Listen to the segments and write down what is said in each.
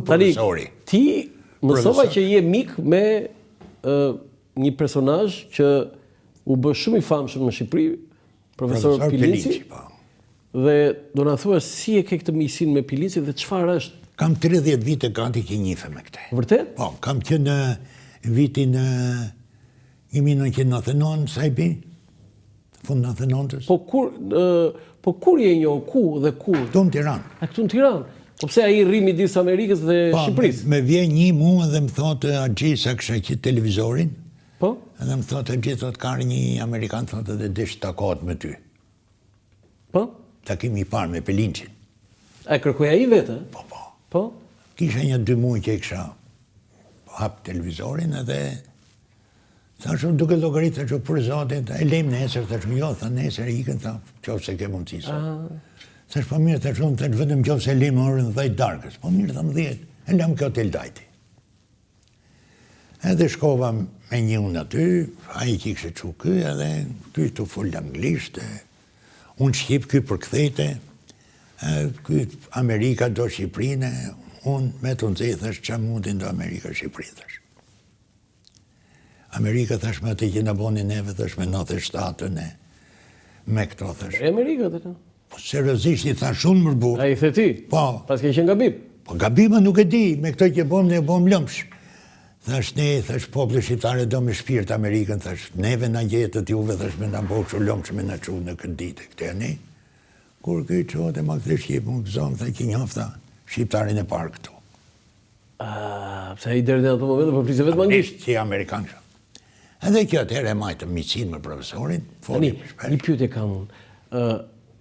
profesori. Ti mësova që je mik me një personazh që u bë shumë i famshëm në Shqipëri, profesor Pilinci. Dhe do na thuash si e ke këtë miqësinë me Pilinci dhe çfarë është? Kam 30 vite gati që njihem me këtë. Vërtet? Po, kam qenë në vitin 1999 sa i bi? Fund 99-s. Po kur je njoh, ku dhe kur? Këtu në Tiranë. A këtu në Tiranë? Po pse ai rri midis Amerikës dhe Shqipërisë? Me vjen një mua dhe më thotë Axhi sa kisha qitë televizorin. Po? Edhe më thotë Axhi thotë ka një Amerikan thotë edhe dish takohet me ty. Po? Takimi i parë me Pilincin. A kërkoi ai vetë? Po. Po? Kisha një 2 muaj që kisha hap televizorin edhe thashë duke llogaritë thashë për zotin, e lejmë nesër, thashë jo, tha nesër ikën, tha qofse ke mundësi sot. Thashë po mirë, thashë vetëm qofse e lejmë orën 10 darkës. Po mirë, tha 10, e lam kjo hotel dajti. Edhe shkova me një unë aty, ai që kishte çu ky edhe ky tu fol anglisht, unë shqip ky përkthejte, ky Amerika do Shqipërinë, unë me të nxej thash ç'a mundin do Amerika Shqipëri thash. Amerika thash me atë që na boni neve thash me 97-ën me këto thash. Amerika atë. Po seriozisht i thash unë më burr. Ai the ti? Po. Pas ke qenë gabim. Po gabima nuk e di, me këto që bëm ne bëm lëmsh. Thash ne thash populli shqiptar do me shpirt Amerikën thash neve na gjetët juve thash me na bëu lëmsh me na çu në këtë ditë këtë ne. Kur ky çote ma këtë shqip më gëzon tha që njofta shqiptarin e parë këtu. Pse ai deri në atë moment po flisë vetëm anglisht si amerikan. Edhe kjo atëherë e majtë miqësinë me profesorin, foli më shpesh. Një pyetje kam unë.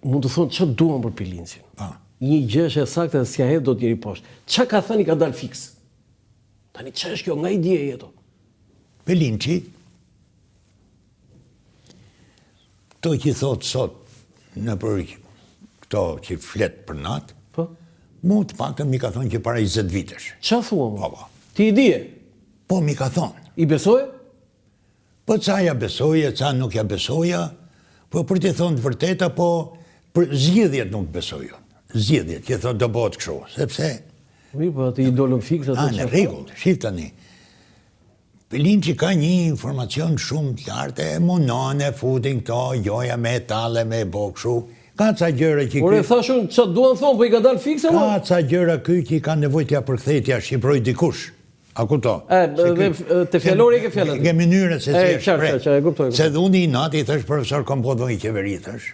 Mund të thonë çfarë duan për Pilincin? Po. Një gjë është e saktë se si a hedh do të jeri poshtë. Çka ka thënë ka dalë fiks. Tani ç'është është kjo nga i dje jeto? Pilinci to që thot sot në për këto që flet për natë, po? Mu të paktën mi ka thonë që para 20 vitesh. Qa thua mu? Po. Ti i dje? Po, mi ka thonë. I besoje? Po, ca ja besoje, ca nuk ja besoja, po për të thonë të vërteta, po për zgjidhjet nuk besojo. Zgjidhjet, që thonë do bëhet kështu, sepse... Mi, po atë i dolën fiks atë në rregull, shif tani. Pilinci ka një informacion shumë të lartë, munon e futin këto, joja me tale, me bokëshu, ka ca gjëra që... Por e thashun, që duan thonë, po i ka dalë fikse, mo? Ka ca gjëra ky që i ka nevojtja për kthejtja shqiproj dikush. A kupto? Te fjallori e ke fjallat? Ke mënyrën se si e shprej. E kuptoj. Se dhe unë i nati, thash, profesor, kam po dhoj qeveri, thash.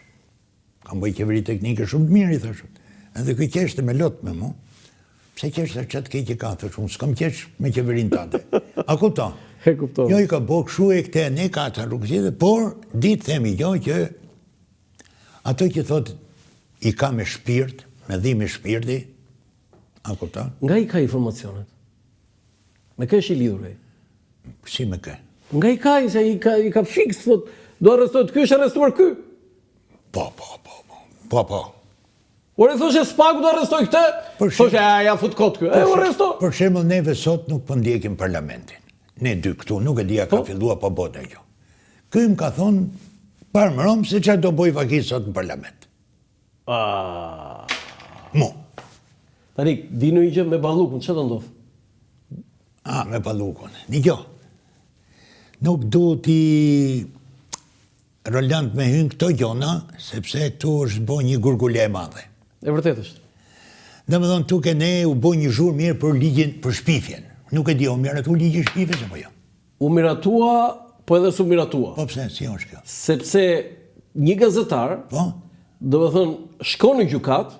Kam bëj qeveri teknike shumë të mirë, thash. Edhe këj qeshte me lot me mu. Pse qeshte që të kej që ka, thash, unë s'kam qesh me qeverin tate. A kupto? E kuptoj. Jo i ka bo këshu e këte, ne ka të rrugëzit, por ditë themi jo që ato që thot i ka me shpirt, me dhimi shpirti, a kupto? Nga i ka informacionet? Me kë është i lidhur e? Si me kë? Nga i ka, se i ka fiks, thot, do arrestojt ky, është arrestuar ky. Po. Ore, thoshe s'paku do arrestoj këtë, thoshe, ja fut kot ky, u arresto. Për shembull, neve sot nuk po ndjekim parlamentin. Ne dy këtu, nuk e dija ka fillua po bote kjo. Ky më ka thonë, parë më romë, se që do boj vakit sot në parlament. Mu. Tani, dinu i gjë me Ballukun, që të ndodhë? Me Ballukun. Një gjo. Nuk du t'i Roland me hynë këto gjona, sepse këtu është bo një gurgule e madhe. E vërtet është. Dhe me thonë, tuke ne u bo një zhurë mirë për ligjin, për shpifjen. Nuk e di, o miratu ligjin shpifje, se po jo. U miratua, po edhe su miratua. Po pse, si është kjo? Sepse një gazetar, do me thonë, shko në gjukat,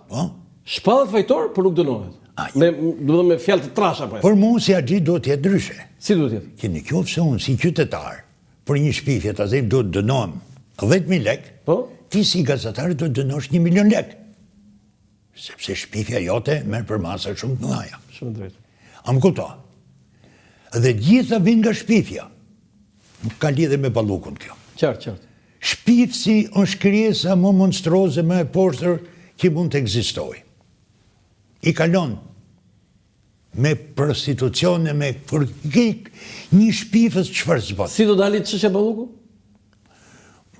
shpadat fajtor, për nuk dënohet. Me fjalë të trasha, po e. Për mu, si Axhi do t'jetë dryshe. Si do t'jetë? Që në qofë se unë, si qytetar, për një shpifje, të azim do të dënohem 10.000 lek, ti si gazetar do të dënosh 1 milion lek. Sepse shpifja jote merr për masa shumë të mëdha. Shumë drejt. A më kupto? Dhe gjitha vin nga shpifja. Nuk ka lidhje me Ballukun kjo. Qartë. Shpifsi është krijesa më monstruoze, më e poshtër që mund të ekzistojë. I kalon me prostitucione, me një shpifës çfarë zbot. Si do dalit çështja Balluku?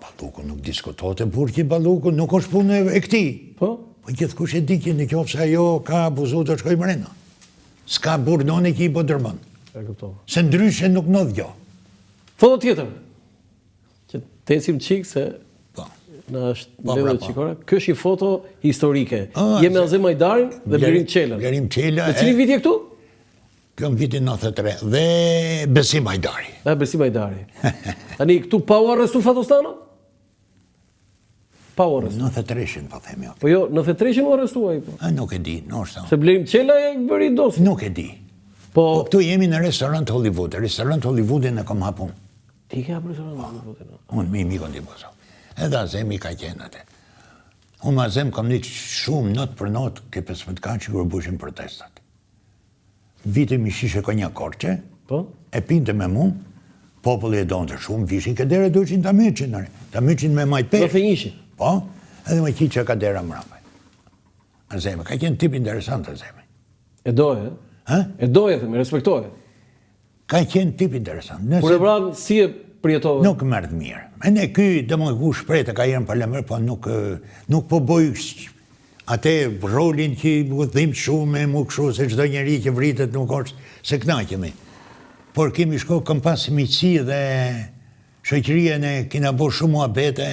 Balluku nuk diskutohet e burr që Balluku nuk është punë e këtij. Po? Po gjithkush e di që në qoftë se ajo ka abuzuar të shkojë mrena. S'ka burnone që i bodërmon. E kuptova. Se ndryshe nuk ndodh gjë. Foto tjetër. Që tesim çik se Po. na është Po, lëvë po. çikora. Kjo është një foto historike. Ah, Jemi me Azem Ajdarin dhe Berim Çelën. Berim Çela. Në cilin vit je këtu? Kjo në vitin 93 dhe Besim Ajdari. Besim Ajdari. Tani këtu pa u arrestu Fatostano? Pa u arrestu. 93-shin, po themi. Po jo, në 93-shin u arrestuaj po. Nuk e di, nështë. Se Berim Çela e bëri dos. Nuk e di. Po Këtu jemi në restorant Hollywood. Restorant Hollywoodin e kom hapun. ti ke hapur restoran. Unë mi mikon t'i boso. Edhe Azemi ka qenë atë. Unë me Azem kam një shumë not për not, ke 15 kanë që kërë bushin protestat. Vite mi shishe ko një korqe, Po? e pinte me mu, populli e donë të shumë, vishin ka dere duqin ta myqin, ta myqin me majt Do pesh. fenjishin. Po, edhe me ki që ka dera mrapaj. Azemi, ka qenë tip interesant Azemi. E doje, Ha? e doje, themi, respektoje. Ka qenë tip interesant. Kur e vranë, si e përjetove? Nuk mërë të mirë. E ne ky, dhe më ku shprejtë ka jenë parlament, po nuk po boj atë rolin që më dhim shumë, më këshu, se çdo njeri që vritet nuk është, se knaqemi. Por kemi shko, këm pas miqësi dhe shoqërien e kina bo shumë muhabete,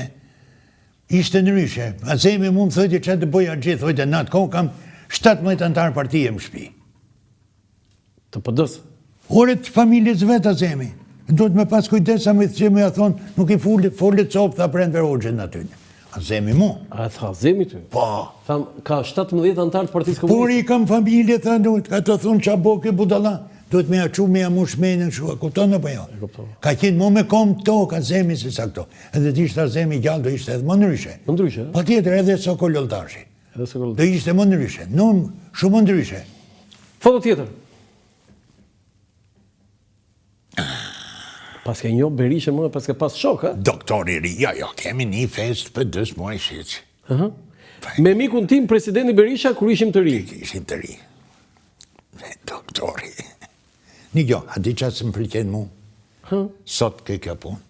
ishte ndryshe. Azemi mu më thëti që të boja gjithë, thojtë në atë kohë kam 17 antarë partije më shpi. Të PD-s. Ore të familjes vetë Azemi. Do të me pas kujdesa me që me a thonë, nuk i folit copë, tha prendë verogjen në aty. Azemi mu. A e tha Azemi ty? Po. Tham, ka 17 antarë të Partisë Por Komuniste. i kam familje, tha, ka të thonë qa bo ke budala. Duhet me aqu me amu shmenën shua, kupton apo jo? kuptova. Ka qenë mu me kom tokë Azemi si sa këto. Edhe të ishte Azemi gjallë, do ishte edhe më ndryshe. Më ndryshe, Pa tjetër edhe Sokololtashi. edhe se kërë. Do ishte më ndryshe. Nun, shumë më ndryshe. Foto tjetër. Pas ke njo Berisha më, pas ke pas shok, ha? Doktori ri, jo, kemi një fest për 2 muaj shiqë. Aha. Me mikun tim, presidenti Berisha, kur ishim të ri. Ishim të ri. Doktori. Një gjo, a di qatë se më pëlqen mu? Ha? Sot ke kjo punë.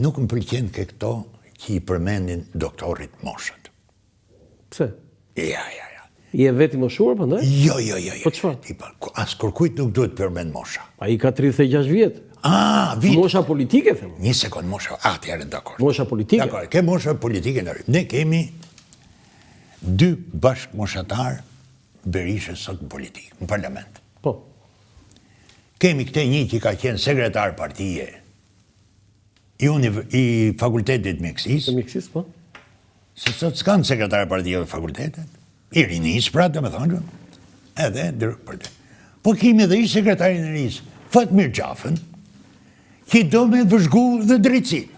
Nuk më pëlqen ke këto që i përmendin doktorit moshët. Pse? Ja. I e veti më shuar, përndaj? Jo. Po çfarë? As kërkujt nuk duhet përmend mosha. A i ka 36 vjetë. Vit. Mosha politike, them. Një sekund mosha. Atëherë dakord. Mosha politike. Dakord, ke mosha politike në rrim. Ne kemi 2 bashk moshatar Berishës sot në politikë, në parlament. Po. Kemi këte një që ka qenë sekretar partije i fakultetit Meksis, Të miksis, po. se sot s'kanë sekretar partije i fakultetet, i rinis pra të me thonë, edhe për të. Po kemi edhe i sekretarin e ris, Fatmir Gjafën, që do me vëzhgu dhe drejtsin.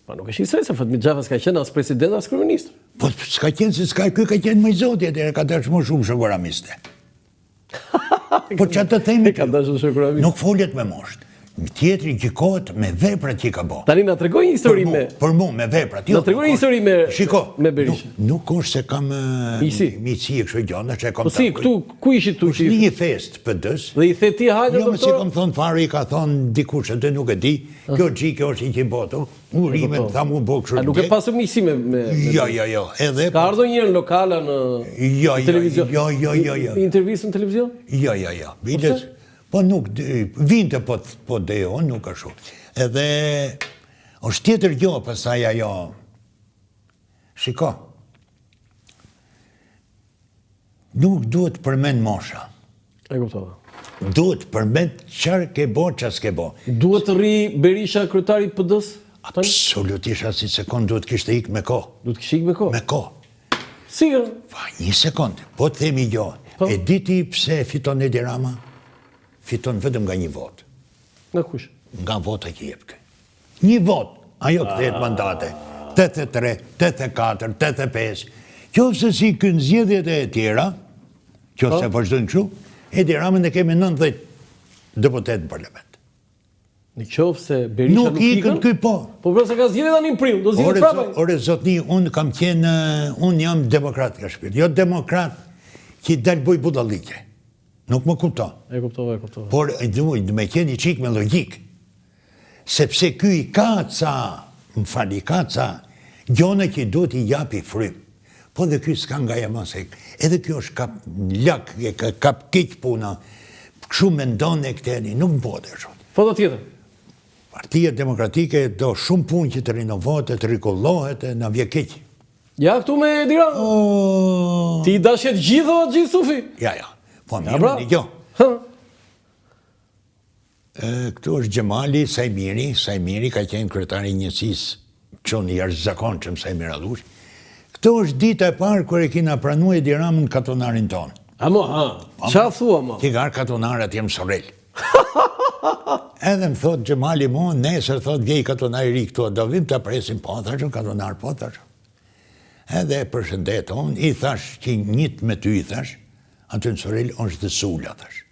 Pa nuk është i sej, se Fatmir Gjafës ka qenë as president, as kryeminist. Po s'ka qenë se s'ka, kjo ka qenë më i zotjet, e ka dashmo shumë shokoramiste. Po që të themi, Ka dashur shokoramist. nuk foljet me mosht. Tjetri gjikohet me veprat që ka bo. Tani na tregoj një histori me... Për mu, me veprat. Na tregoj një histori me Berisha. Nuk është se kam miqësi e kështu gjona, që e kam Po si, këtu, ku ishit tu që një fest për dës. Dhe i the ti hajde, Jo, me si doktor? kam thonë fare, i ka thonë dikush, dhe nuk e di, kjo gjik, kjo është i që boto, urime, tha mu bo kështu. A nuk e pasur miqësi me... Jo, edhe... Ka ardhur një në lokala në televizion? Jo. Intervistë në televizion? Jo. Biles, po nuk, vinte po dejo, nuk është shumë. Edhe, është tjetër gjo, pasaj ajo, shiko, nuk duhet përmend mosha, E kuptova. duhet përmend qarë ke bo, qas ke bo. Duhet të rri Berisha kryetari i PD-s? Absolutisht asnjë sekond duhet kishte ikë me kohë. Duhet kishik me kohë? Me kohë. Sigur. Një sekond, po të themi gjo, e diti pse fiton Edi Rama? Fiton vetëm nga një votë. Nga kush? Nga vota që jep kë. Një vot, ajo kthehet mandate. 83, 84, 85. Qofse si kënë zgjedhjet e tjera, qofse vazhdojnë kështu, Edi Ramën e kemi 90 deputet në parlament. Në qoftë se Berisha nuk ikën? Ky po. Po përse ka zgjedhje tani në prill, do zgjedhjet prapë. Ore zotni, unë kam qenë, unë jam demokrat ka shpirt. Jo demokrat që dal boj budallike. Nuk më kupto. E kuptova. Por duhet me qenë i qik me logik. Sepse ky i ka ca gjone që duhet i japi frym. Po dhe ky s'ka nga jema se, edhe kjo është kap lak, kap keq puna, këshu me ndonë e këteni, nuk më bote shumë. Foto tjetër. Partia Demokratike do shumë punë që të rinovohet, të rikollohet, në vje keq. Ja, këtu me Dirama. Ti dashet gjithë sufi? Ja. Po mirë, një kjo. Këtu është Gjemali Sajmiri ka qenë kryetari i njësisë qonë jashtëzakonshëm Sajmir Allushi. Këtu është dita e parë kër e kina pranue Diramën katonarin tonë. Qa thua, mo? Ki garë katonar atje më Sorel. Edhe më thot Gjemali mo, nesër thot vjej katonari ri këtu, do vim të presim po, thashë, katonar po, thashë. Edhe e përshëndet on, i thash që njët me ty i thash, aty në Sorel është dhe Sula, thash.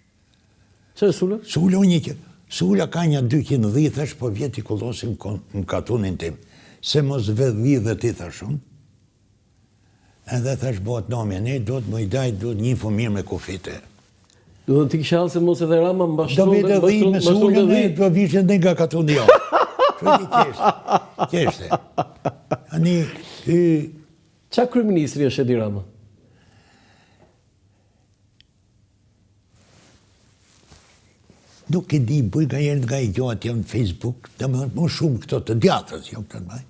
Që e Sula? Sula unë një Sula ka një 210, thash, po vjeti kullosim në katunin tim, se mos vedhi dhe ti thash unë. Edhe thash, bëhet nomja, ne do të më i dajt, do të një mirë me kufite. Do të kisha se mos edhe Rama do vete dhij me Sulën e do vishën dhe nga katuni jo. Që ti qeshte. Ani, qa kryeministri është Edi Rama? Nuk e di, bëj ka jerë nga i gjohat jam në Facebook, dhe më shumë këto të djatës, jo këtë të baj.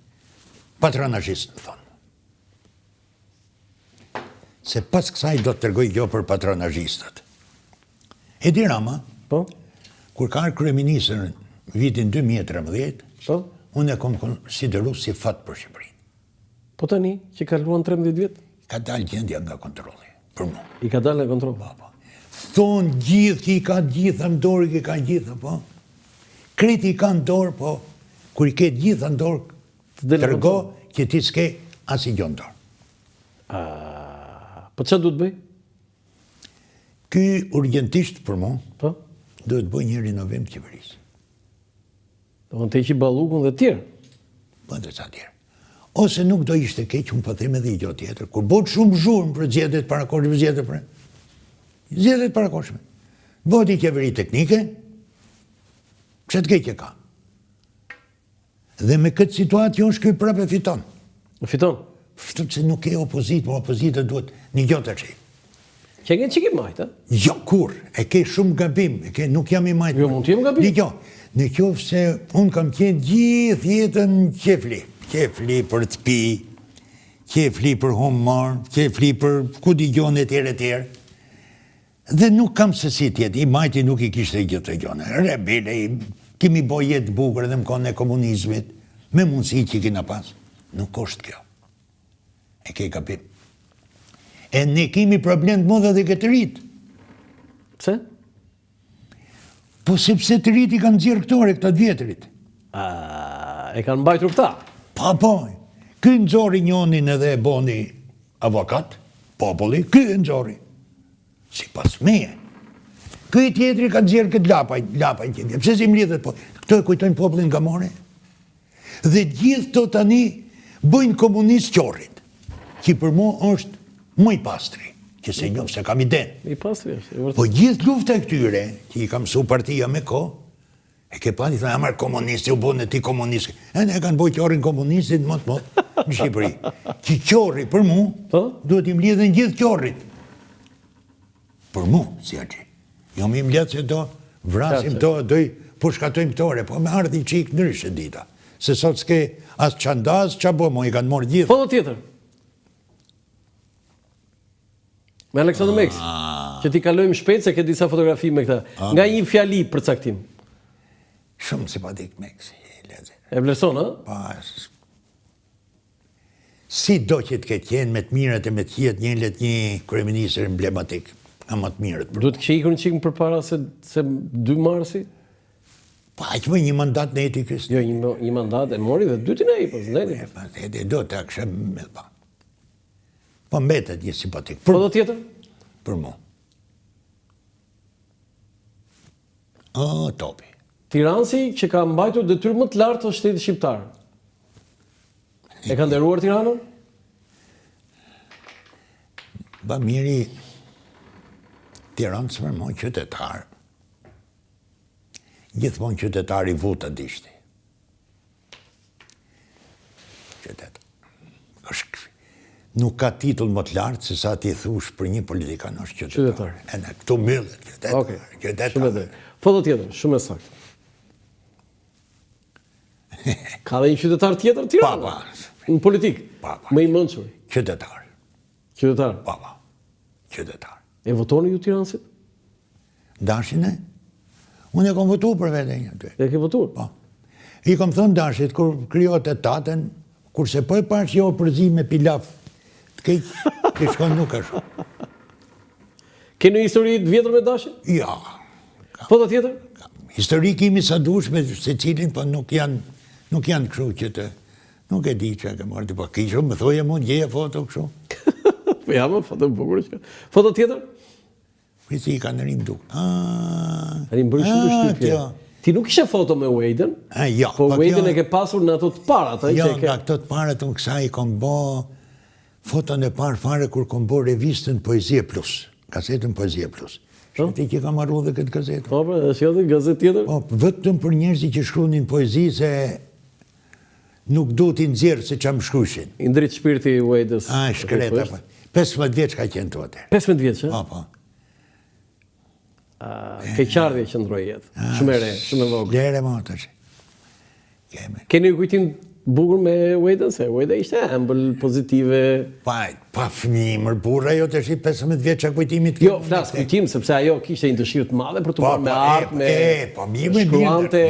Patronazhist, më thonë. Se pas kësaj do të tërgoj gjo për patronazhistët. Edi Rama, kur ka kryeministër vitin 2013, unë e kom konsideru si fat për Shqipërinë. Po tani, që ka luan 13 vjetë? Ka dalë gjendja nga kontroli, për mu. I ka dalë nga kontroli? Po. Thonë gjithë, ki ka gjithë, më dorë ki ka gjithë, po. Kriti ka në dorë, po. Kur i ke gjithë në dorë, tërgo që ti s'ke as i gjonë dorë. Po që du të bëj? Ky urgentisht për mu, Po? duhet bëj një rinovim të qeverisë. Do në të iqi Ballukun dhe tjerë? Po dhe ca tjerë. Ose nuk do ishte keq, unë pëthim edhe i gjo tjetër. Kur bot shumë zhurmë për zgjedhjet parakoshme, zgjedhjet parakoshme. Bot i qeveri teknike, që të keq e ka. Dhe me këtë situacion shkuj prapë e fiton. Fiton? Fiton se nuk e opozit, po opozitët duhet një gjo të qej. Që e që ke majtë, Jo, kur, e ke shumë gabim, nuk jam i majtë. Jo, mund t'jem gabim. Një gjo, në qofë se unë kam qenë gjithë jetën qefli. Qefli për të pi, qefli për humor, qefli për ku di gjone tjere tjere. Dhe nuk kam se si tjetë, i majti nuk i kishte gjithë të gjone. Rebile, kemi bo jetë bukur edhe më kone e komunizmit, me mundësi që kina pas. Nuk është kjo. E ke gabim. E ne kemi problem të modha dhe këtë rritë. Pse? Po sepse të rritë i kanë dzirë këtore, këtë vjetërit. E kanë mbajtur këta? Po, ky nëzori njonin edhe e boni avokat, populli, ky nëzori. Si pas meje. Ky tjetëri kanë dzirë këtë lapaj tjetëri. Pse si më lidhet po? Këto e kujtojnë popullin nga more. Dhe gjithë të tani bëjnë komunist qorit, që për mu është më i pastri, që se njofë se kam i den. I pastri është. Po gjithë lufta e këtyre, që i kam su partia me ko, e ke pati, thënë, amar komunisti, u bënë ti komunisti. E ne kanë boj qorin komunistit, mot, në Shqipëri. Që qori për mu, duhet im lidhen gjithë qorit. Për mu, si a që. Jo mi im lidhë se do vrasim to, do i pushkatojmë këtore, po me ardhi qik nërishë dita. Se sot s'ke as qandaz, qa bo, mo i kanë morë gjithë. Foto tjetër. Me Aleksandr Meksi, që ti kalojmë shpejt se ke disa fotografi me këta. Nga një fjali për caktim. Shumë simpatik Meksi. E vlerëson, a? Pas. Si do që të ketë qenë me të mirët e me të qiet një kryeministër emblematik. Ama të mirët. Duhet kështë ikur një qikë për para se 2 marsi? Pa, që më një mandat në etikës. Jo, një mandat e mori dhe 2 në i, po zëndajti. Edhe do të akshëm me pa. Po mbetet një simpatik. Po do tjetër? Për mu. Topi. Tiranësi që ka mbajtur detyrë më të lartë të shtetit shqiptar. E ka nderuar Tiranën? Ba miri, Tiranës për mu qytetar. Gjithmonë qytetar i vuta dishti. nuk ka titull më të lartë se sa ti thush për një politikan është qytetar. E në këtu myllet, qytetar. Foto tjetër, shumë e saktë. Ka dhe një qytetar tjetër Tirana? Në politikë? Më i mençur. Qytetar. Qytetar? Qytetar. E votoni ju tiranësit? Dashin e? Unë e kom votu për vete një. E ke votuar? Po. I kom thënë Dashit, kur kryot e taten, kurse po e parë që jo përzi me pilaf, të kejtë, të shkon nuk është. Keni histori të vjetër me Dashin? Ja. Foto tjetër? Histori kimi sa dush me se cilin, po nuk janë këshu që të... Nuk e di që e ke marrë të po kishu, më thoje mund gjeje foto këshu. Po ja më foto bukur. Foto tjetër? Kësi i ka në rinë duk. Rinë bërë shumë të shtypje. Ti nuk ishe foto me Waden, po Waden e ke pasur në ato të parat. Jo, nga këto të parat unë kësa i kom bo foton e parë fare kur kom bo revistën Poezie Plus, gazetën Poezie Plus. Ti që ka marru dhe këtë gazetë. Po, e shjo dhe gazetë tjetër? Po, vetëm për njerëzi që shkrunin poezi se nuk du t'i nxjerë se që më shkrushin. I ndrit shpirti Wadës. Shkreta, 15 vjeç ka qenë të atër. 15 vjeç, e? Po. Keqardhje që ndroj jetë. Shumë e re, shumë e vogël. Lere më të që. Keni kujtim bukur me Wadën, se Wada ishte embël pozitive. Pa fëmijë, mërë burra, jo të shi 15 vjeç që kujtimit. Jo, flas kujtim, sepse ajo kishte një dëshirë të madhe për të marrë me artë, me shkruante,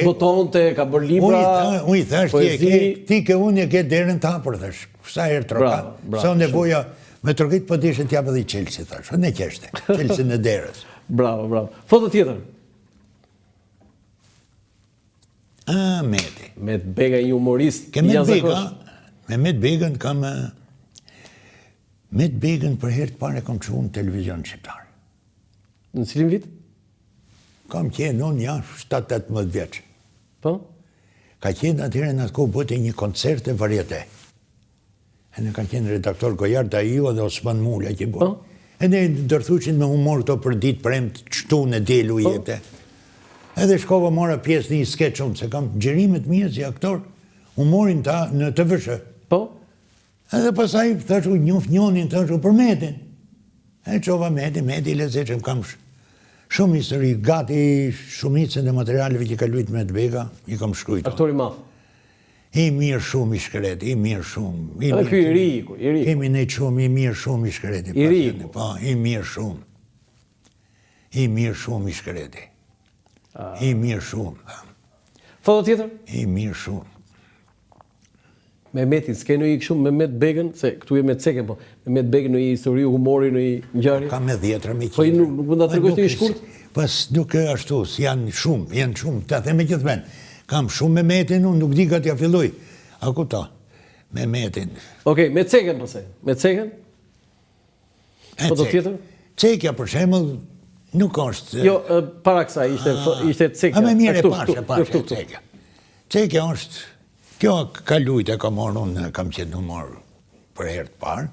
botonte, ka bërë libra, unë i thash, ti ke unë e ke derën të hapër, thash, sa herë trokat, sa nevoja, me trokit po t'ishe t'japë dhe i Chelsea, thash, në qeshte, Chelsea në derës. Bravo, bravo. Foto tjetër? Meti. Met Bega, një humorist, një zakosh. Me Met Begën kam... Met Begën për herë të pare kam që unë televizion shqiptar. Në cilin vit? Kam qenë unë, ja, 7-18 vjeç. Po? Ka qenë atyre në atë kohë bëte një koncert e varieté. E në ka qenë redaktor Gojar Daio dhe Osman Mulla që bërë. E ne dërthuqin me humor këto për ditë premt, qëtu në delu jete. Edhe shkova mora pjesë një skeç unë, se kam gjerimet mje si aktor, humorin ta në të vëshë. Po? Edhe pasaj thashu njonin, thashu për Metin. E qova Meti leze që më kam shumë histori, gati shumicën e materialeve që ka lujt me të Bega, i kam shkrujto. Aktori madh. I mirë shumë i shkreti, i mirë shumë. Edhe kjo i ri. Kemi nejtë shumë, i mirë shumë i shkreti. I ri. Po, i mirë shumë. I mirë shumë i shkreti. I mirë shumë. Foto tjetër? I mirë shumë. Me Metin, s'ke në i këshumë me Met Begën, se këtu e me të seken, po, me Met Begën në i histori, humori, në i njëri? Ka me 10 me qire. Po, nuk mund të tërgojsh një shkurt? Pas nuk e ashtu, janë shumë, të the me gjithë men. Kam shumë me Metin, unë nuk di ka t'ja filloj. A ku ta? Me Metin. Okej, me të seken, përse? Me të seken? Foto tjetër? Cekja, për shemëll, nuk është... Jo, para kësa, ishte Cekja. A me mire pashe Cekja. Cekja është, kjo ka lujt e ka marrë unë, kam qenë humor për herë të parë.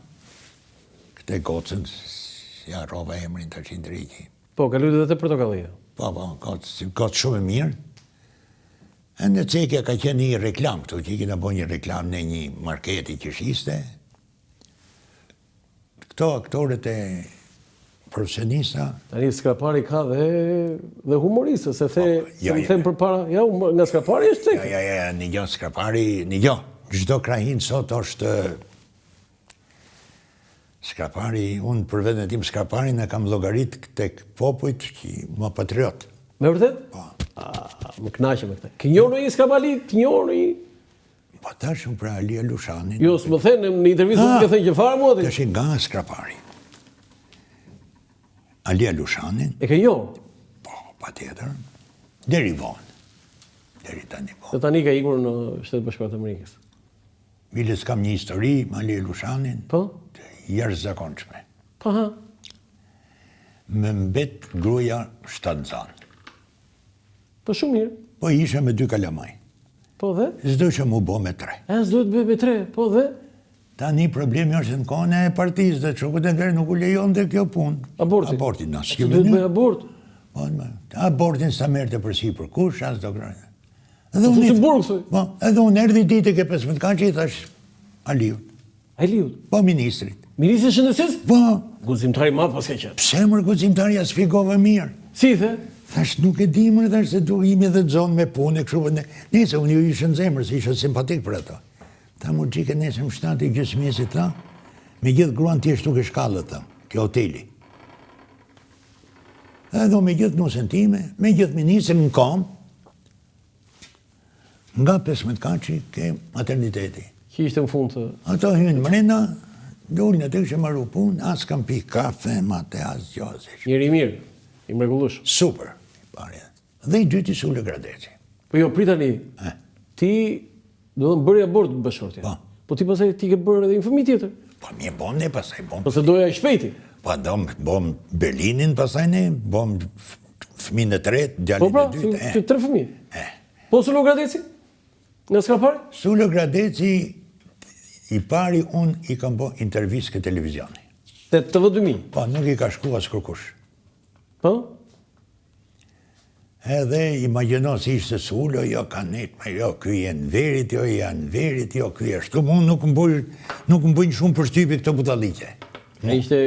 Këte gocën, si arrova emrin të qindriki. Po, ka lujt edhe të Portokallia. Po, gocë shumë e mirë. E në Cekja ka qenë një reklam këtu, që i kina bo një reklam në një marketi që shiste. Këto aktorët e profesionista. Tani Skrapari ka dhe humoriste, se them për para, ja, nga Skrapari është Cekja. Ja, një gjo Skrapari, një gjo. Gjdo krahin sot është Skrapari, unë për vetën tim Skrapari në kam logarit të popujt që më patriot. Me vërtet? Po. Më knaqe me këte. Kë njohë në i Skrapari, të njohë në i... Po ta shumë pra Alia Lushanin. Jo, së më thënë, në intervjistë të thënë që farë mua. Të shenë nga Skrapari. Alia Lushanin. E ke njohë? Po, pa tjetër. Deri vonë. Deri tani vonë. Dhe tani ka ikur në Shtetë Bashkuar të Amerikës. Biles kam një histori, me Alia Lushanin. Po? Jashtëzakonshme. Po, ha? Me mbet gruaja shtatëzan. Po shumë mirë. Po isha me 2 kalamaj. Po dhe? S'do që mu bo me 3. S'do të bëj me 3, po dhe? Ta një problemi është në kone e partijës dhe që këtë e verë nuk u lejon dhe kjo punë. Abortin? Abortin, na s'kjo S'do të bëj abort? Abortin s'ta merë të përsi për kush, as do kërë. Po si burë kësoj? Edhe unë erdi ditë ke 15 kanë që i thash Aliu. Eliut. Po, ministrit. Ministri shëndetësisë? Po, Guximtar i madh pas ka qenë. pse mërë guximtarja sfikove mirë? Si the? Thash nuk e di më, thash se du imi dhe zonë me punë, kështu nëse unë ju ishë në zemër, se ishë simpatik për ato. Ta mu gjike nëse më 7 mjesit ta, me gjithë gruan tjeshtë tuk e shkallët ta, kjo hoteli. Edhe me gjithë nusën time, me gjithë ministrin në kom, nga 15 kaçi ke materniteti. Që ishte në fund të... Ato hynë mrena, dullin e të kështë marru punë, as kam pi kafe, mate, as gjozish. Njeri mirë, i mrekullush. Super. Dhe i dyti Sulë Gradeci. Po jo, pritani, ti do të bëri abort bashortja. Po ti pasaj ti ke bërë edhe një fëmijë tjetër. Po mi e bom ne pasaj bom. Po se doja i shpejti. Po bom Berlinin pasaj ne, bom fëmijën e tretë, Po djalin pra, e dytë. që 3 fëmijë. Po Sulë Gradeci? Nga s'ka parë? Sulë Gradeci i pari unë i kam bo intervjistë këtë televizioni. Te TV2000. Po, nuk i ka shku as kërkush. Po? Edhe imagjino si ishte Sulë, jo ka netë, jo këj janë verit, jo janë verit, jo këj ashtu, unë nuk më bëjnë shumë përshtypi këtë budallike. E ishte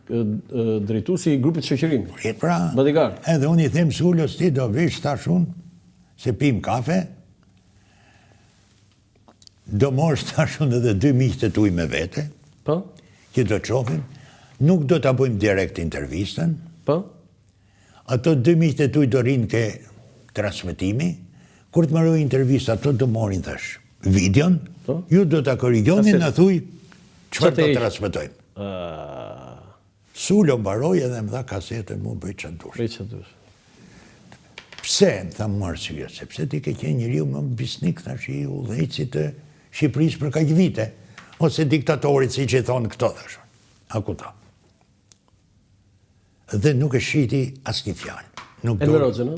drejtuesi i grupit shoqërimi. Pra, Bodyguard. edhe unë i them Sulës, ti do vish tash unë, se pim kafe, do mosh tash unë edhe 2 miqtë të tuj me vete, Po? që do të shohim, nuk do të bëjmë direkt intervistën, Po? ato 2 miqtë të tuj do rinë ke transmitimi, kur të marroj intervista, ato do morin thash videon, ju do të korrigjoni në thuj qëfar të transmitojmë. Sulë mbaroj edhe më dha kasetën mu bëj që dush. Bëj që dush. Pse, më tha më arsye, sepse ti ke qenë njeriu më bisnik, thash i udhëheqësi të Shqipërisë për kaq vite, ose diktatorit si që i thonë këto, thash. A kuta. Dhe nuk e shiti as një fjalë. Enver Hoxhën,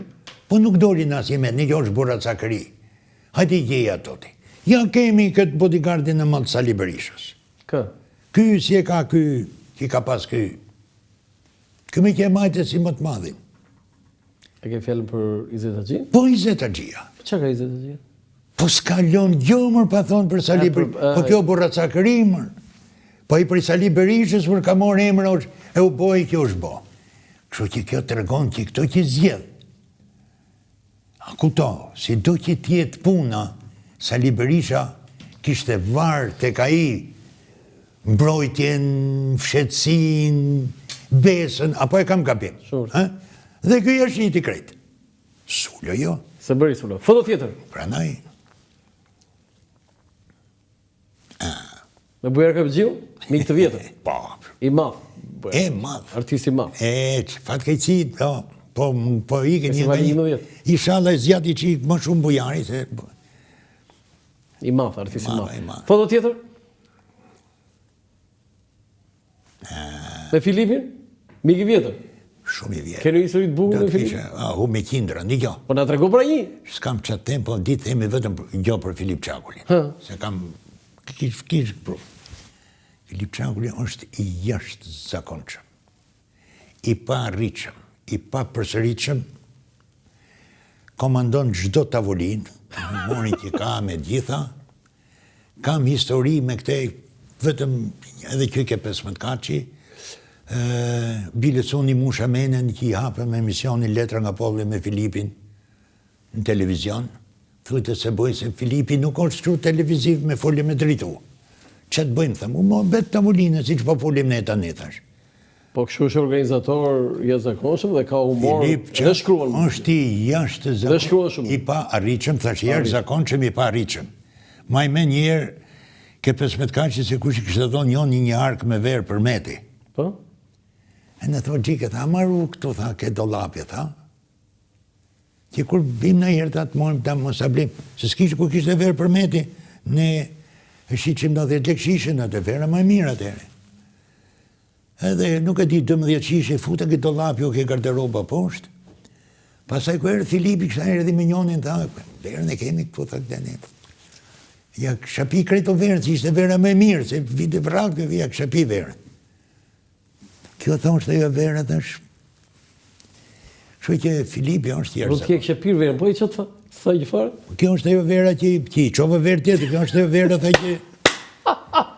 po nuk doli në asnjë me, një Gjosh Burra Cakëri. Hajde i gjeja toti. Ja kemi këtë bodyguardin e madh Sali Berishës. Kë? Ky si e ka ky, që ka pas ky. Ky me ke majtë si më të madhin. E ke fjallën për Izet Haxhin? Po Izet Haxhia. Qa ka Izet Haxhia? Po s'kalon gjomër pa thonë për Sali Berishës. Po kjo Burra Cakëri, mër. Po i për Sali Berishës, për ka morë emra, e u boj, kjo është bo. Kështu që kjo të regon që këto që zjedh. A kuto, si do që tjetë puna, Sali Berisha kishte varë të ka i mbrojtjen, fshetsin, besën, apo e kam gabim. Dhe kjo është i krejtë. Sullo jo. Se bëri Sullo. Foto tjetër. Pranaj. Me Bujar Kapxhiu, mik të vjetër. Po. I madh. E madh. Artist i madh. Fatkeqësi, po ikën një inshallah zjati që më shumë bujari se i madh, artist i madh. Foto tjetër? Me Filipin? Mik i vjetër. Shumë i vjetër. Keni histori të bukur me Filipin? Hu me qindra, një gjo. Po na trego pra një. S'kam qatë tempo, ditë themi vetëm gjo për Filip Qakullin. Se kam kish Filip Qakulli është i jashtë zakonqëm, i pa rriqëm, i pa përsëritshëm, komandon çdo tavolinë, morin që ka me gjitha, kam histori me këte, vetëm edhe që ke 15 kaçi, bileconi Musha Menen që i hapëm emisionin Letra nga populli me Filipin në televizion, thujtë se bëjë se Filipi nuk është shkru televiziv me folje me dritu. Që të bëjmë, thëmë, më betë tavolinë, si që po folim ne tani, thash. Po kështu është organizator jashtëzakonshëm dhe ka humor dhe shkruan. Është i jashtëzakonshëm, i pa arritshëm, thash, jashtëzakonshëm, i pa arritshëm. Maj me njerë, ke 15 kaçi se kush i kishte thonë njoni një ark me verë për meti. Po? E në thonë gjike, tha, maru këtu, tha, ke dollapje, tha. Që kur bim në herë, tha, të mojmë ta mos ablim, se s'kishte kur kishte verë për meti, ne e shiqim në 10 lek shishën, atë vera më e mirë atëre. Edhe nuk e di 12 shishe, futa këtë dollapjo, ke garderoba poshtë. Pasaj ku erë Filipi, kështa erë edhe me njonin, tha, verën e kemi këtu, tha, këtë ne. Ja këshapi kreto verën, si ishte vera më e mirë, se vite vrakë, ja këshapi verën. Kjo thonë shtë jo verën, thash. Shë që Filipi është tjerë. Po t'ke këshapir verën, po i që të thaj që farë? Kjo është ajo vera që i qove verë tjetë, kjo është ajo vera, tha që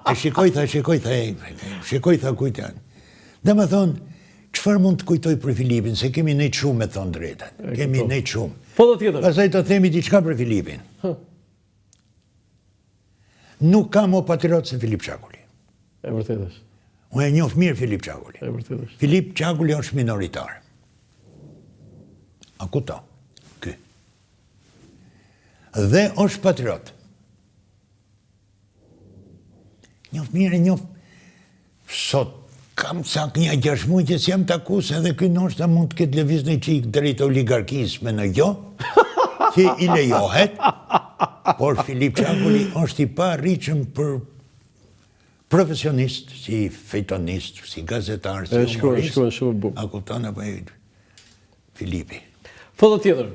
E shikoj tha kujtë janë. Dhe më thonë, qëfar mund të kujtoj për Filipin, se kemi nejtë shumë me thonë drejten. Kemi nejtë shumë. Foto tjetër. Pastaj të themi diçka për Filipin. Nuk kam o patriot se Filip Qakulli. E vërtet është. Unë e njoh mirë Filip Qakulli. E vërtet është. Filip Qakulli është minoritar. A kuto? Ky. Dhe është patriot. Njoh mirë, sot kam sak një 6 muaj që s'jam takus, edhe ky ndoshta mund të ketë lëviz në çik drejt oligarkisë me në jo, që i lejohet, por Filip Qakulli është i parritshëm për profesionist, si fejtonist, si gazetar, si humorist. Shkruan shumë bukur. A kupton apo Filipi. Foto tjetër.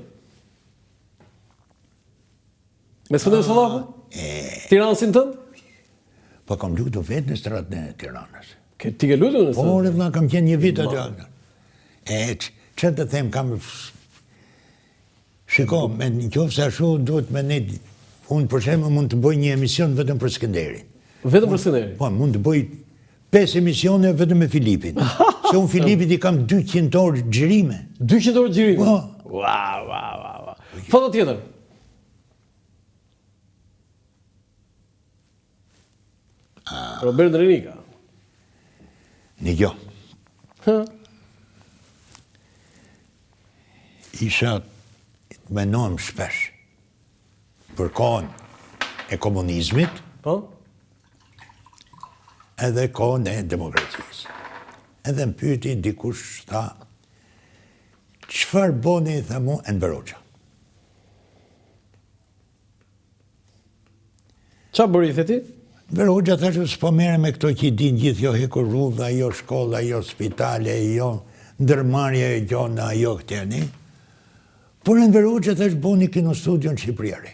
Me sfondën Sallahu? Tiranësin tënd? Po kam lutur vetë në stratën e Tiranës. Ti ke lutur në stratën? Por edhe kam qenë një vit aty. Që të them kam... Shiko, me në qofë se ashtu duhet me ne... Unë për shemë mund të bëj një emision vetëm për Skënderin. Vetëm për Skënderin? Po, mund të bëj 5 emisione vetëm me Filipin. Se unë Filipit i kam 200 orë gjërime. 200 orë gjërime? Po. Wow. Foto tjetër. Robert Drenika. Një gjo. Isha të menohem shpesh për kohën e komunizmit, edhe kohën e demokracisë. Edhe më pyeti dikush tha, çfarë boni, tha mu, Enver Hoxha. Qa bëri, theti? Enver Hoxha thashë, s'po mere me këto që i din gjithë, jo hekurrudha, jo shkolla, jo spitale, jo ndërmarrje, jo na, jo këtjeni. Por Enver Hoxha thashë, boni kino studio në Shqipëri.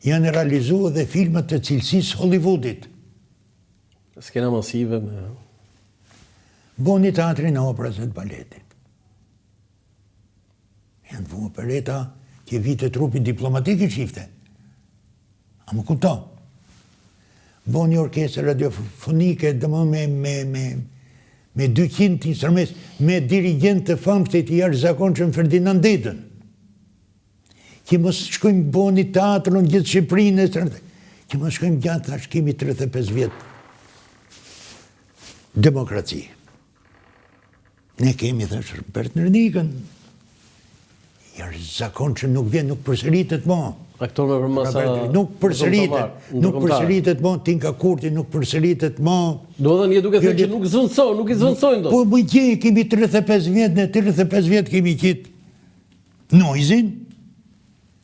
Janë realizuar dhe filmat të cilësisë Hollywoodit. Skena masive me... Boni teatrin e operës dhe të baletit. Janë vu opereta që vite trupi diplomatik i shifte. A më kupto. Boni orkestrë radiofonike dhe me 200 instrument, me dirigent të famshëm të jashtëzakonshëm Ferdinand Dedën. Që mos shkojmë boni teatrën gjithë Shqipërinë, që mos shkojmë gjatë, thash kemi 35 vjetë demokraci. Ne kemi, thash, Robert Drenikën, jashtëzakonshëm nuk vjen, nuk përsëritet më. Aktor me përmasa... Nuk përsëritet më, Tinka Kurti nuk përsëritet më. Do dhe një duke thënë që nuk i zvëndsojnë do. Po më gjej, kemi 35 vjetë, ne 35 vjetë kemi qitë Noizin,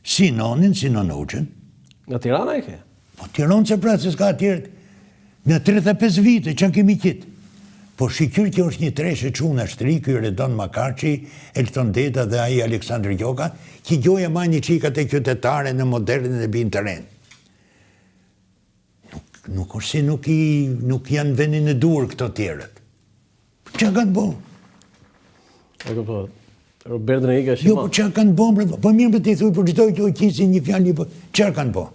Sinonin, Sinon Hoxhën. Nga Tirana e ke? Po Tiranë që pra, se s'ka atjerët. Në 35 vite që në kemi qitë. Po shikyr që është një treshe quna shtri, kjo Redon Makarqi, Elton Deta dhe aji Aleksandr Gjoka, që gjoja ma një qikat e qytetare në modernën e bin të renë. Nuk është si nuk janë venin në dur këto tjerët. Që kanë bo? E këpë, Robert Drenika shima. Jo, po që kanë bo, po mirë për t'i thuj, për gjithoj që ojkisi një fjali, po që kanë bo?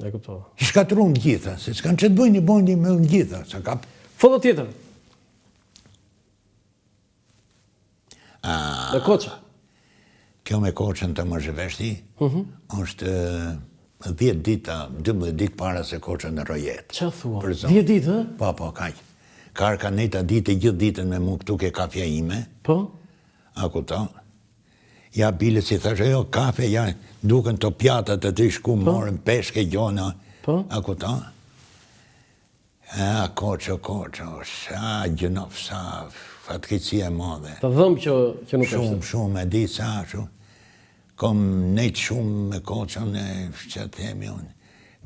E këpë. I shkatru në gjitha, se s'kanë që të bojnë me në gjitha, sa kap. Foto tjetër. Me Koqa. Kjo me Koqën të më zhveshti, është 10 dita, 12 ditë para se Koqën në rojet. Qa thua? 10 ditë, hë? Po, kaq. Karka nejta ditë, gjithë ditën me mu këtu ke kafja ime. Po? A kuto? Ja bile si thashe, jo, kafe, ja, duken të pjatat të të shku, morën peshke, gjona. Po? A kuto? A, Koqo, sa gjënof, sa fatkecia e madhe. Të dhëmë që nuk është. Shumë, e di sa, shumë. Kom nejtë shumë me Koqën, që të themi unë.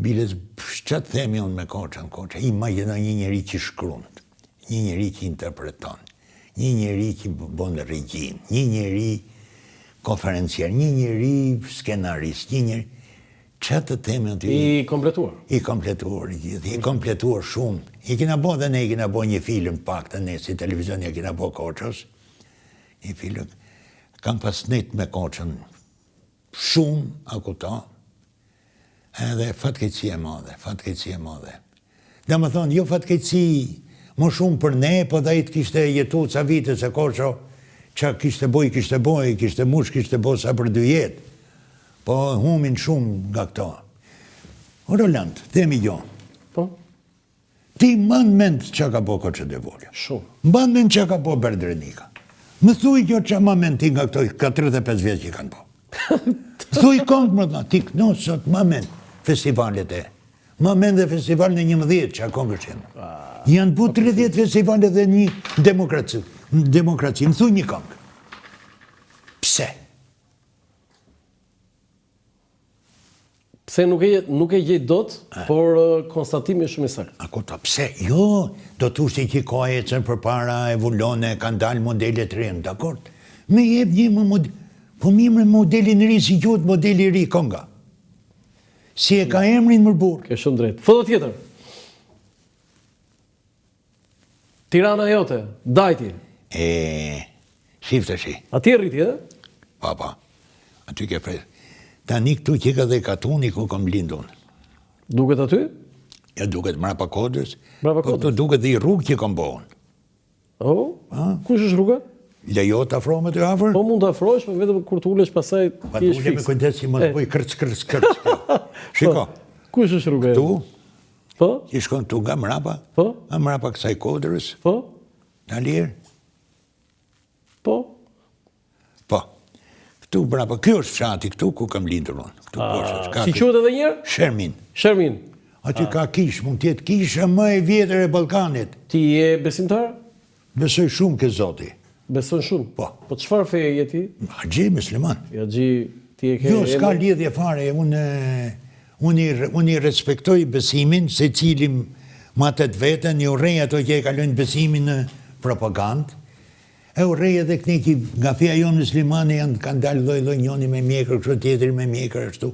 Biles, që të themi unë me Koqën, imagina një njeri që shkrunt, një njeri që interpreton, një njeri që bon regjim, një njeri konferencier, një njeri skenarist, një njeri... Që të themi unë... I kompletuar. I kompletuar shumë. I kina bo dhe ne i kina bo një film pak të ne, si televizion i kina bo Koqës. Një film, kam pas net me Koqën shumë, a kuto, Edhe fatkeqësi e madhe. Dhe më thonë, jo fatkeqësi më shumë për ne, po da i të kishte jetu ca vite se kosho, që kishte boj, kishte mush, kishte bo sa për 2 jetë. Po humin shumë nga këto. Roland, themi jo. Po? Ti mban mend që ka bo Koçë Devolja. Shumë. Mban mend që ka bo Berdrenika. Më thuj kjo që ma mend ti nga këto ka 35 vjetë që kanë bo. Thuj kongë më dha, ti këno sot ma mend festivalet e. Ma mend dhe festival në 11 që a kongë shenë. Janë bu 30 festivalet dhe një demokraci. Më thuj një kongë. Pse? Pse nuk e gjej dot, por konstatimi është shumë i saktë. Ako ta pse? Jo, do të ushti që ka ecën për para, evolone, kanë dalë modelet rënë, dakord? Me jep një model, po mirë modelin ri si gjutë modeli ri konga. Si e ka emrin mërbur. Ke shumë drejt. Foto tjetër. Tirana jote, dajti. Shifte shi. Ati e rriti, Pa. Aty ke fred. Tani këtu që ka dhe Katuni ku kom lindun. Duket aty? Ja duket mrapa Kodrës. Mrapa Po të duket dhe i rrugë që kom bohën. Kush është rruga? Lejo të afro me të afër? Po mund të afrosh, për vetëm kur të ulesh pasaj Pa të ule me kujdes që më të bëj kërc. Shiko. Kush është rruga? Tu? Po? Që shkon tu nga mrapa? Po? Nga mrapa kësaj Kodrës? Po? Në lirë? Po? Po. Këtu mrapa, kjo është fshati këtu ku kam lindur unë. Si quhet edhe njërë? Shermin. Aty ka kish, mund tjetë kisha më e vjetër e Balkanit. Ti je besimtar? Besoj shumë ke Zoti. Beson shumë? Po. Po çfarë feje je ti? Haxhi musliman. Haxhi, ti e ke... Jo, s'ka lidhje fare, unë i respektoj besimin, se cilim matet vetën, i urrej ato që e kalojnë besimin në propagandë, e urrej edhe këni që nga fja jonë muslimane kanë dalë loj njoni me mjekër, kështë tjetëri me mjekër, ashtu.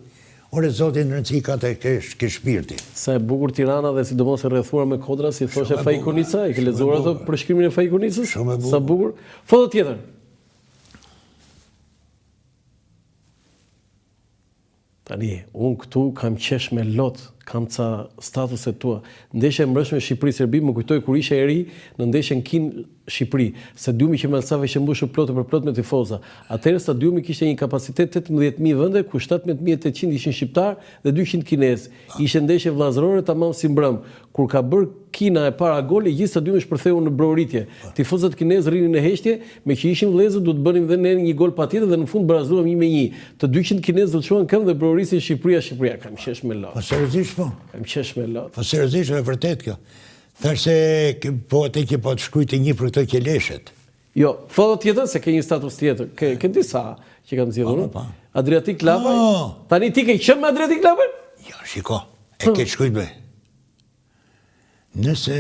Ore, Zotin në rëndësi ka të ke shpirti. Sa e bukur Tirana dhe sidomos e rrethuar me kodra, si thoshe Fajkonica, i ke lexuar ato përshkrimin e Fajkonicës? Shumë e bukur. Sa bukur. Foto tjetër. Tani, unë këtu kam qesh me lot, kam ca statuset tua. Ndeshja e mbrëmshme Shqipëri-Serbi më kujtoj kur isha e ri në ndeshjen Kin-Shqipëri. Stadiumi që Malsave ishte mbushur plot për plot me tifoza. Atëherë stadiumi kishte një kapacitet 18.000 vende, ku 17.800 ishin shqiptar dhe 200 kinez. Ishte ndeshje vllazërore tamam si mbrëm. Kur ka bërë Kina e para gole, gjithë stadiumi shpërtheu në broritje. Tifozat kinez rrinin në heshtje, me që ishin vëllezër duhet bënim dhe ne një gol patjetër dhe në fund barazuam 1-1. Të 200 kinez do të shuan këmbë dhe brorisin Shqipëria. Kam qesh me lot. Po seriozisht po? Kam qesh me lot. Po seriozisht, e vërtet kjo. Thash se po atë që po të shkruajti një për këto qeleshet. Jo, foto tjetër se ke një status tjetër. Ke disa që kanë zgjedhur. Adriatic Lapa. Tani ti ke qenë me Adriatic Lapa? Jo, shiko. E ke shkruajt me. Nëse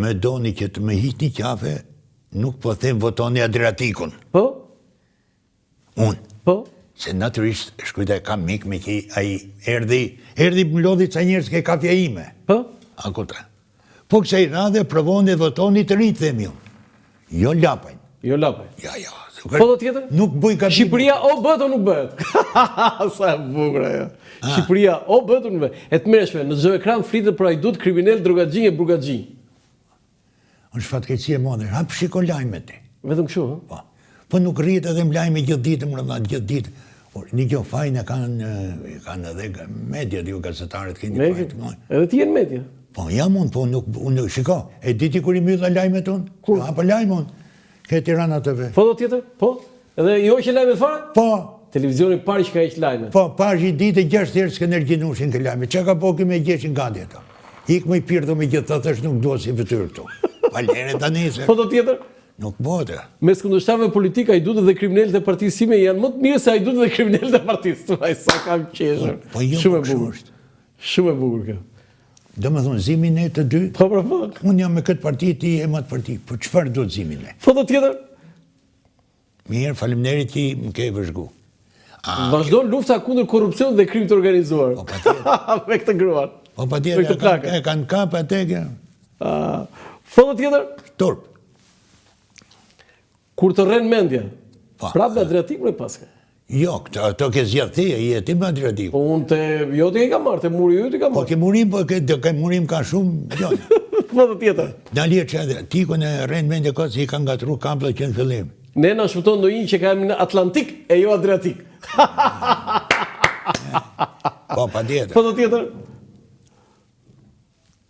me doni që të më hiqni qafe, nuk po them votoni Adriatikun. Po? Unë. Po? Se natyrisht shkruajta e kam mik me që ai erdhi më lodhi ca njerëz ke kafja ime. Po? Akuta. Po kësaj radhe provoni dhe votoni të rinjt, themi unë. Jo Lapajn. Jo Lapajn. Ja. Foto tjetër? Nuk bëj gabim. Shqipëria o bëhet o nuk bëhet. Sa e bukur ajo. Shqipëria o bëhet o nuk bëhet. E të mërshme, në çdo ekran flitet për ajdut, kriminal, drogaxhi e burgaxhi. Është fatkeqësi e madhe. Hap shiko lajmet ti. Vetëm kështu, Po. Po nuk rrit edhe më lajme gjithë ditën, gjithë ditë. Një kjo fajnë kanë edhe mediat, jo gazetarët keni fajnë. Edhe ti jenë media. Po jam unë, po unë shiko. E diti kur i mbylla lajmet unë? Kur? Hapa lajmë unë. Ke Tirana TV. Foto tjetër? Po? Edhe jo që lajmet fare? Po. Televizioni pari që ka heq lajmet. Po, pari që ditë 6 herë s'ke nërgjinushin ke lajmet. Që ka po këme gjeshin gati ato? Ik më i pirdo me gjithë, thësh nuk do si vëtyrë këtu. Palere të nese. Foto tjetër? Nuk bote. Mes kundërshtarëve politik, ajdutët dhe kriminalët e partisë sime janë më të mirë se ajdutët dhe kriminalët e partisë. Tuaj, sa kam qeshur. Po jo, shumë e bukur. Shumë e bukur kjo. Do me thonë, zimin e të dy? Po. Unë jam me këtë parti, ti e më të parti. Po çfarë do të zimin e? Foto tjetër? Mirë, faleminderit që më ke vëzhgu. Vazhdon lufta kundër korrupsionit dhe krimit të organizuar. Po patjetër. Me këtë gruan. Po patjetër, e kanë kap atë kjo. Foto tjetër? Turp. Kur të rren mendja. Po. Prapë në Adriatik më paska. Jo, ato ke zgjatë ti, je ti më adirativ. Po unë të joti e ka marrë, të muri ju të ka Po marrë. ke murim, po ke murim ka shumë, jo. Po të tjetër. Dalje që tikun e rrenë mendje këtë si i ka ngatru kampla që në fillim. Ne na shfuton ndonjë që ka emrin Atlantik e jo Adriatik. Po, pa tjetër. Po të tjetër.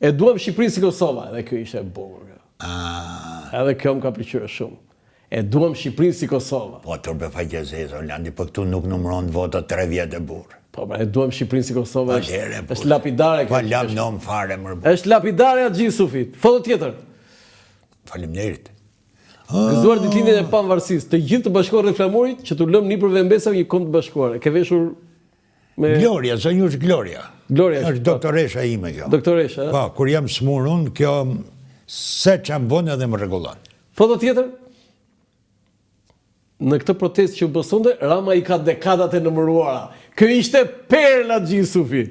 E duam Shqipërinë si Kosova, edhe kjo ishte e bukur. Edhe kjo më ka pëlqyer shumë. E duam Shqipërinë si Kosova. Po, turbe faqezes, Orlandi, po këtu nuk numëron votat 3 vjetë e burë. Po, e duam Shqipërinë si Kosova, Atëhere, po. është lapidare. Po, lam nom fare mërë. Është lapidare atë Gjisufit. Foto tjetër. Faleminderit. Gëzuar ditëlindjen e pavarësisë të gjithë të bashkëkohët e flamurit që t'u lëm nipër vembesave një kombë të bashkuar. Ke veshur me Gloria, zonjush Gloria. Gloria. Është doktoresha ime kjo. Doktoresha. Po, kur jam smur unë, kjo se që më bënë edhe më rregullon. Foto tjetër. Në këtë protestë që u bësonte, Rama i ka dekadat e numëruara. Kjo ishte perla Gjisufi.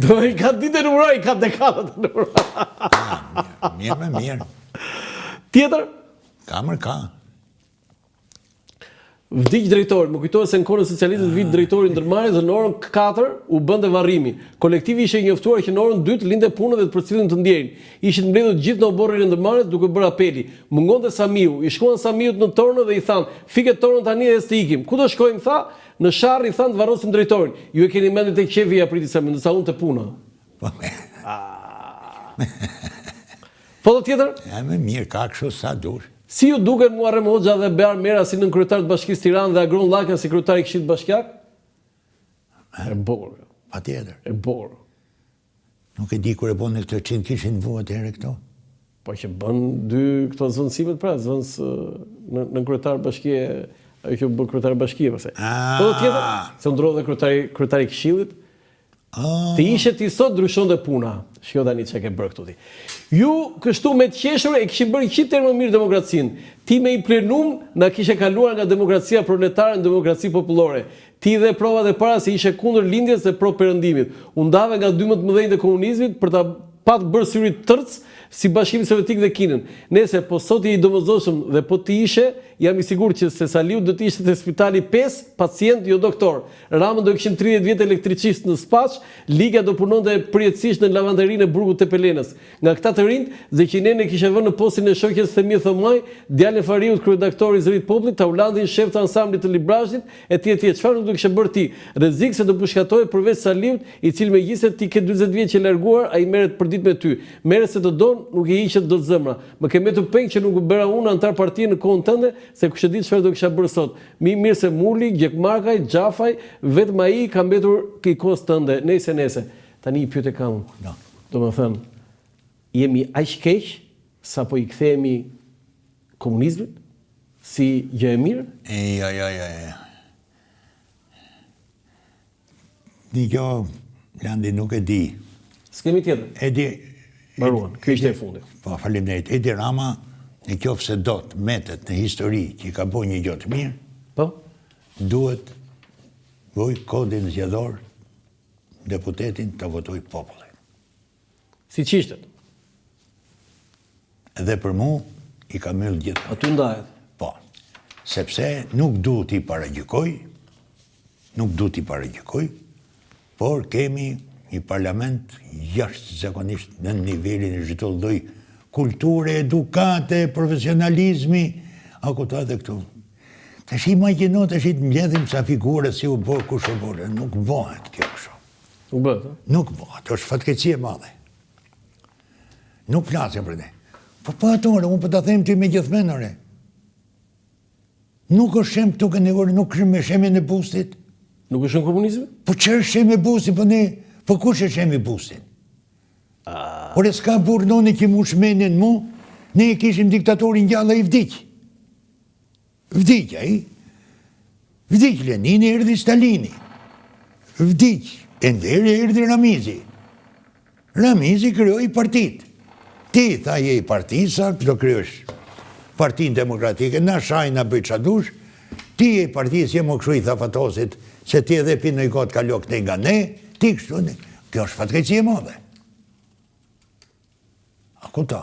Do i ka ditë e numëruara, i ka dekadat e numëruara. Mirë me mirë. Tjetër, Kamër ka. vdiq drejtori. Më kujtohet se në kohën e socialistëve vdiq drejtori ndërmarrjes dhe në orën 4 u bënte varrimi. Kolektivi ishte i njoftuar që në orën 2 linte punën dhe të përcjellin të ndjerin. Ishin mbledhur gjithë në oborrin e ndërmarrjes duke bërë apeli. Mungonte Samiu, i shkuan Samiut në tornë dhe i thanë: "Fike tornën tani dhe s'të ikim." Ku do shkojmë tha? Në sharr i thanë të varrosim drejtorin. Ju e keni mendur tek qefi i apriti Samiu, ndërsa unë te puna. Foto tjetër? Ja, me mirë, ka kështu sa dush. Si ju duken Muharrem Hoxha dhe Bear Mera si nën kryetar të Bashkisë Tiranë dhe Agron Llaka si kryetar i Këshillit Bashkiak? E bukur. Pa tjetër. E bukur. Nuk e di kur e bonë këtë 100 kishin vuat herë këto. Po që bën dy këto zvendësimet pra, zvendës në kryetar bashkie, ajo që bë kryetar bashkie pse. Po tjetër, se ndrodh dhe kryetari i Këshillit. Të ishe ti sot ndryshonte puna. Shiko tani çka ke bërë këtu ti. Ju kështu me të qeshur e kishin bërë 100 herë më mirë demokracinë. Ti me i plenum na kishe kaluar nga demokracia proletare në demokraci popullore. Ti dhe provat e para se ishe kundër lindjes dhe pro perëndimit. U ndave nga 12 mëdhenjtë e komunizmit për ta patë bërë syrit tërc si Bashkimi Sovjetik dhe Kinën. Nese, po sot i domosdoshëm dhe po ti ishe, jam i sigurt që se Saliu do të ishte te spitali 5 pacient, jo doktor. Ramën do kishin 30 vjet elektricist në Spaç, Liga do punonte përjetësisht në lavanderinë e burgut të Pelenës. Nga këta të rinj, Zeqinene kishe vënë në postin e shoqes Themir Thomaj, djalin e Fariut, kryeredaktori i Zërit Popullit, Taulandin, shef të ansamblit të Librazhit, etj. Çfarë nuk do kishe bërë ti? Rrezik se do pushkatohet përveç Saliut, i cili megjithëse ti ke 40 vjet që larguar, ai merret për ditë me ty. Merret se të don, nuk e hiqet dot zemra. Më ke metu peng që nuk u bëra unë antar partie në kohën tënde, se kush e di çfarë do kisha bërë sot. Mirë se Muli, Gjekmarkaj, Xhafaj, vetëm ai ka mbetur ke kohës tënde. Nese. Tani i pyet e kam. No. Domethënë, jemi aq keq sa po i kthehemi komunizmit si gjë e mirë? Jo. Një kjo, Landi, nuk e di. S'kemi tjetër. E di... Mbaruan, kjo ishte e fundit. Po, faleminderit. Edi Rama, në qoftë se do të metet në histori që i ka bërë një gjë të mirë, Po? duhet voj kodin zgjedhor deputetin të votoj populli. Si qishtet? Edhe për mu, i ka mërë gjithë. Aty ndahet. Po, sepse nuk du t'i paragjykoj, por kemi një parlament jashtëzakonisht në nivelin e çdo lloj kulture, edukate, profesionalizmi, a kuptohet dhe këtu. Tash imagjino tash të mbledhim sa figura si u bë kush u bë, nuk bëhet kjo kështu. U bëhet, a? Nuk bëhet, është fatkeqësi e madhe. Nuk flasim për ne. Po atore, unë po ta them ti me gjithmenore. Nuk është shem këtu këndëgore, nuk është me shemin e bustit. Nuk është në komunizmi? Po që është shem e bustit, po kush është shem i bustit? Por e s'ka burë noni që mu shmenin mu, ne e kishim diktatorin gjalla i vdiq. Vdiq, a i? Vdiq Lenini, erdi Stalini. Vdiq, e ndërë erdi Ramizi. Ramizi kryoj partit. Ti, tha je i partisa, do kryosh partin demokratike, na shaj, na bëj qadush, ti je i partis, je më këshu i tha Fatosit, se ti edhe pinë i gotë ka lok të nga ne, ti kështu ne. Kjo është fatkeqësi e madhe. A kuta?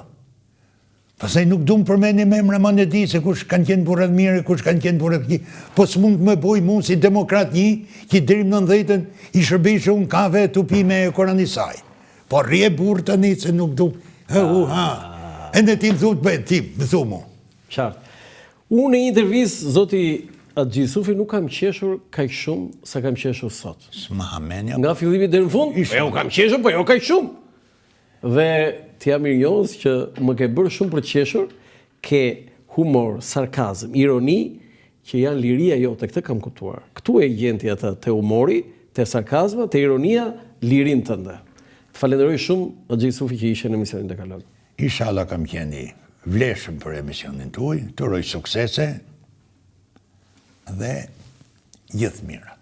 Pastaj nuk du më përmeni me emra ma në di se kush kanë qenë burrat mirë, kush kanë qenë burrat ki. Po s'mund të më boj mund si demokrat një, ki drim në 90-ën, i shërbishe unë kafe të pi me Koranisaj. Po rje burë të një se nuk du, e në ti më thu të bëjt, ti më thu mu. Qartë. Unë në një intervjistë, zoti Axhi Jusufi, nuk kam qeshur kaq shumë sa kam qeshur sot. S'ma hamenja. Nga fillimi deri në fund, po jo kam qeshur, po jo kaq shumë. Dhe t'ja mirënjohës që më ke bërë shumë për të qeshur, ke humor, sarkazm, ironi, që janë liria jote, këtë kam kuptuar. Këtu e gjenti atë te humori, te sarkazma, te ironia, lirin tënde. Të falenderoj shumë Axhi Jusufi që ishe në emisionin Dekalog. Inshallah kam qeni vleshëm për emisionin tuaj, të uroj suksese dhe gjithë mirat.